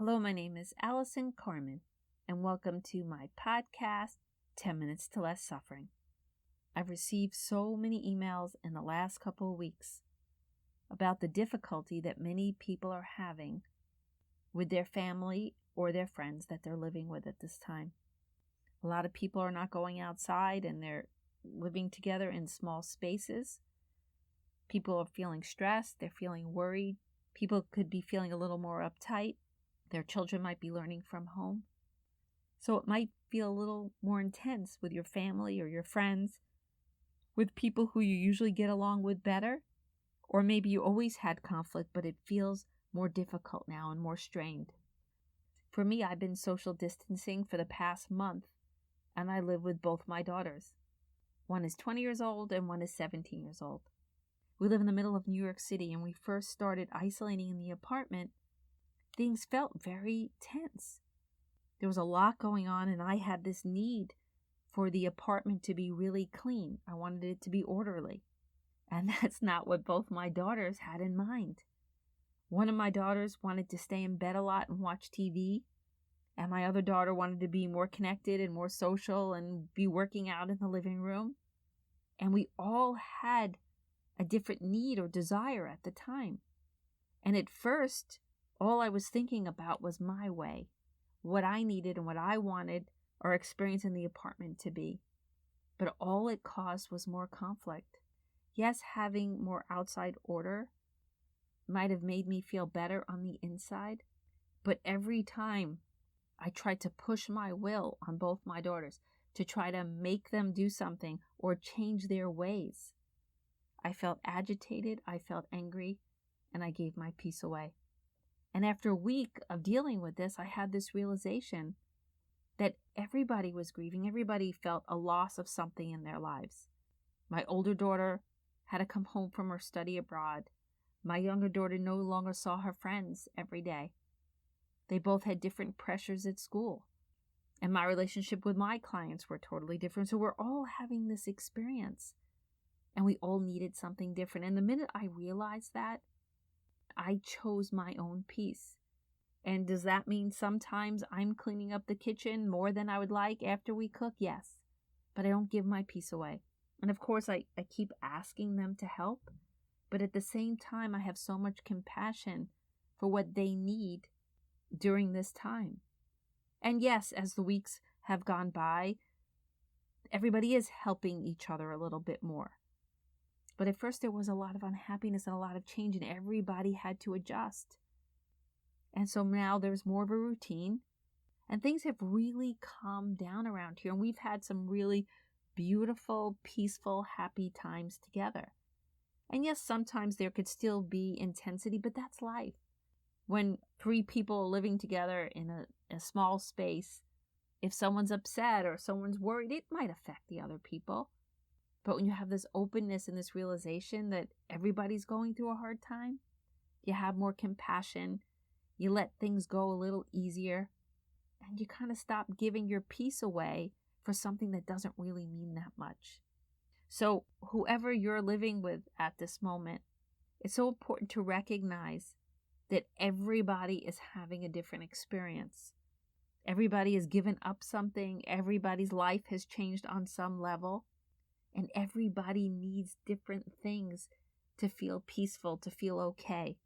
Hello, my name is Allison Carmen, and welcome to my podcast, 10 Minutes to Less Suffering. I've received so many emails in the last couple of weeks about the difficulty that many people are having with their family or their friends that they're living with at this time. A lot of people are not going outside and they're living together in small spaces. People are feeling stressed, they're feeling worried. People could be feeling a little more uptight. Their children might be learning from home. So it might feel a little more intense with your family or your friends, with people who you usually get along with better. Or maybe you always had conflict, but it feels more difficult now and more strained. For me, I've been social distancing for the past month, and I live with both my daughters. One is 20 years old and one is 17 years old. We live in the middle of New York City, and we first started isolating in the apartment. Things felt very tense. There was a lot going on, and I had this need for the apartment to be really clean. I wanted it to be orderly. And that's not what both my daughters had in mind. One of my daughters wanted to stay in bed a lot and watch TV, and my other daughter wanted to be more connected and more social and be working out in the living room. And we all had a different need or desire at the time. And at first, all I was thinking about was my way, what I needed and what I wanted our experience in the apartment to be. But all it caused was more conflict. Yes, having more outside order might have made me feel better on the inside, but every time I tried to push my will on both my daughters to try to make them do something or change their ways, I felt agitated, I felt angry, and I gave my peace away. And after a week of dealing with this, I had this realization that everybody was grieving. Everybody felt a loss of something in their lives. My older daughter had to come home from her study abroad. My younger daughter no longer saw her friends every day. They both had different pressures at school. And my relationship with my clients were totally different. So we're all having this experience. And we all needed something different. And the minute I realized that, I chose my own peace. And does that mean sometimes I'm cleaning up the kitchen more than I would like after we cook? Yes. But I don't give my peace away. And of course, I keep asking them to help. But at the same time, I have so much compassion for what they need during this time. And yes, as the weeks have gone by, everybody is helping each other a little bit more. But at first there was a lot of unhappiness and a lot of change, and everybody had to adjust. And so now there's more of a routine, and things have really calmed down around here. And we've had some really beautiful, peaceful, happy times together. And yes, sometimes there could still be intensity, but that's life. When three people are living together in a small space, if someone's upset or someone's worried, it might affect the other people. But when you have this openness and this realization that everybody's going through a hard time, you have more compassion, you let things go a little easier, and you kind of stop giving your peace away for something that doesn't really mean that much. So whoever you're living with at this moment, it's so important to recognize that everybody is having a different experience. Everybody has given up something. Everybody's life has changed on some level. And everybody needs different things to feel peaceful, to feel okay.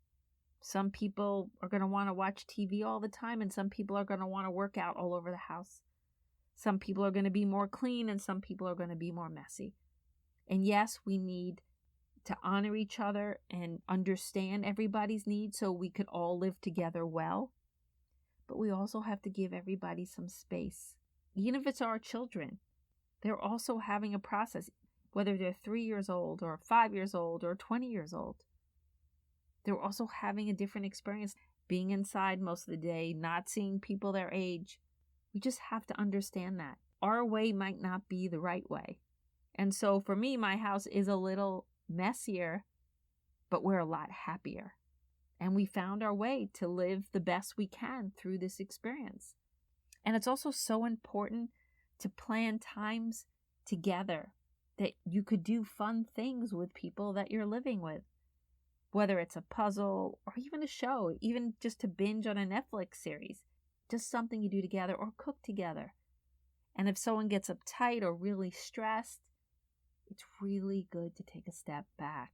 Some people are going to want to watch TV all the time, and some people are going to want to work out all over the house. Some people are going to be more clean, and some people are going to be more messy. And yes, we need to honor each other and understand everybody's needs so we could all live together well. But we also have to give everybody some space. Even if it's our children, they're also having a process, whether they're 3 years old or 5 years old or 20 years old. They're also having a different experience, being inside most of the day, not seeing people their age. We just have to understand that. Our way might not be the right way. And so for me, my house is a little messier, but we're a lot happier. And we found our way to live the best we can through this experience. And it's also so important to plan times together that you could do fun things with people that you're living with. whether it's a puzzle or even a show, even just to binge on a Netflix series, just something you do together or cook together. And if someone gets uptight or really stressed, it's really good to take a step back.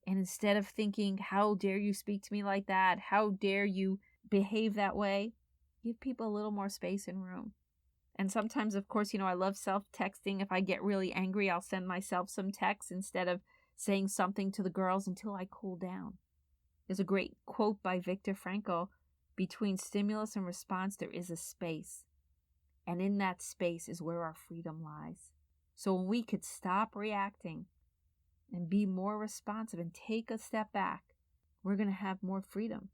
And instead of thinking, how dare you speak to me like that? How dare you behave that way? Give people a little more space and room. And sometimes, of course, I love self-texting. If I get really angry, I'll send myself some texts instead of saying something to the girls until I cool down. There's a great quote by Viktor Frankl, between stimulus and response, there is a space. And in that space is where our freedom lies. So when we could stop reacting and be more responsive and take a step back, we're going to have more freedom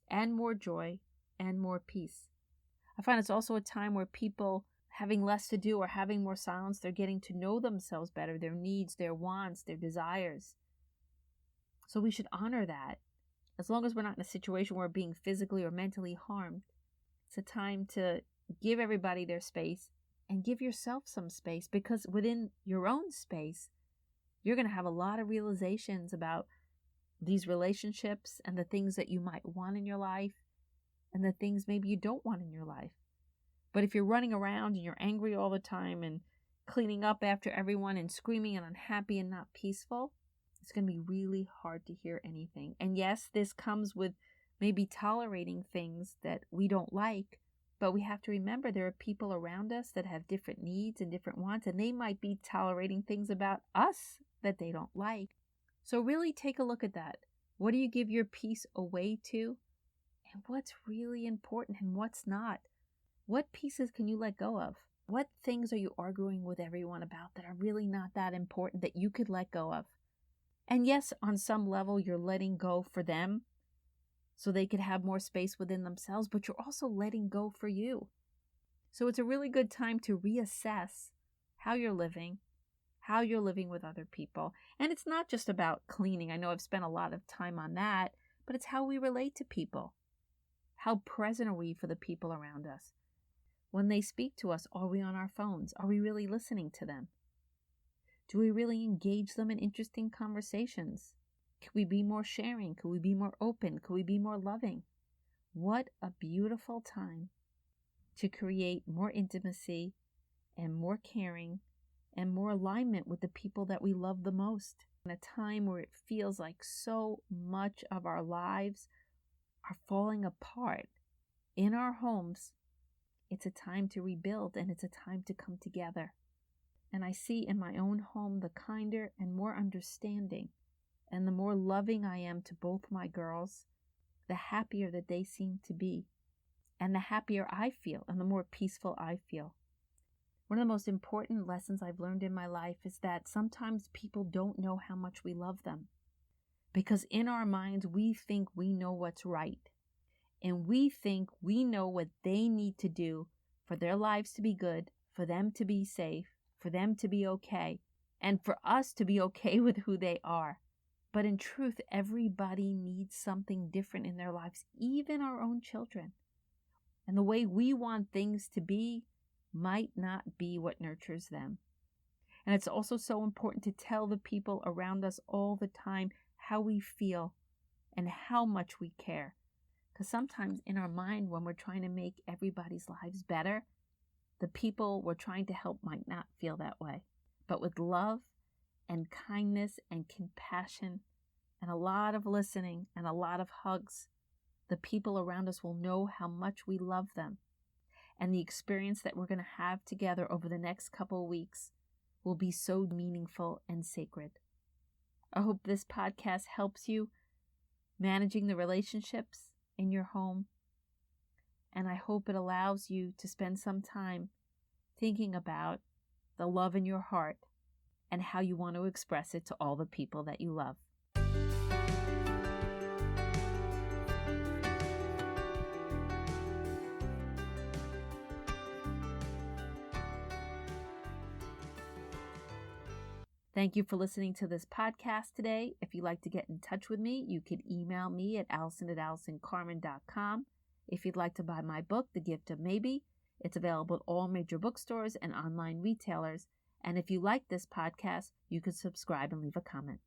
and more joy and more peace. I find it's also a time where people having less to do or having more silence, they're getting to know themselves better, their needs, their wants, their desires. So we should honor that. As long as we're not in a situation where we're being physically or mentally harmed, it's a time to give everybody their space and give yourself some space, because within your own space, you're going to have a lot of realizations about these relationships and the things that you might want in your life and the things maybe you don't want in your life. But if you're running around and you're angry all the time and cleaning up after everyone and screaming and unhappy and not peaceful, it's going to be really hard to hear anything. And yes, this comes with maybe tolerating things that we don't like, but we have to remember there are people around us that have different needs and different wants, and they might be tolerating things about us that they don't like. So really take a look at that. What do you give your peace away to? And what's really important and what's not? What pieces can you let go of? What things are you arguing with everyone about that are really not that important that you could let go of? And yes, on some level, you're letting go for them so they could have more space within themselves, but you're also letting go for you. So it's a really good time to reassess how you're living with other people. And it's not just about cleaning. I know I've spent a lot of time on that, but it's how we relate to people. How present are we for the people around us? When they speak to us, are we on our phones? Are we really listening to them? Do we really engage them in interesting conversations? Could we be more sharing? Could we be more open? Could we be more loving? What a beautiful time to create more intimacy and more caring and more alignment with the people that we love the most. In a time where it feels like so much of our lives are falling apart in our homes, it's a time to rebuild and it's a time to come together. And I see in my own home the kinder and more understanding and the more loving I am to both my girls, the happier that they seem to be, and the happier I feel and the more peaceful I feel. One of the most important lessons I've learned in my life is that sometimes people don't know how much we love them. Because in our minds, we think we know what's right. And we think we know what they need to do for their lives to be good, for them to be safe, for them to be okay, and for us to be okay with who they are. But in truth, everybody needs something different in their lives, even our own children. And the way we want things to be might not be what nurtures them. And it's also so important to tell the people around us all the time how we feel and how much we care. Because sometimes in our mind, when we're trying to make everybody's lives better, the people we're trying to help might not feel that way. But with love and kindness and compassion and a lot of listening and a lot of hugs, the people around us will know how much we love them. And the experience that we're going to have together over the next couple of weeks will be so meaningful and sacred. I hope this podcast helps you managing the relationships in your home. And I hope it allows you to spend some time thinking about the love in your heart and how you want to express it to all the people that you love. Thank you for listening to this podcast today. If you'd like to get in touch with me, you could email me at allison@allisoncarmen.com. If you'd like to buy my book, The Gift of Maybe, it's available at all major bookstores and online retailers. And if you like this podcast, you could subscribe and leave a comment.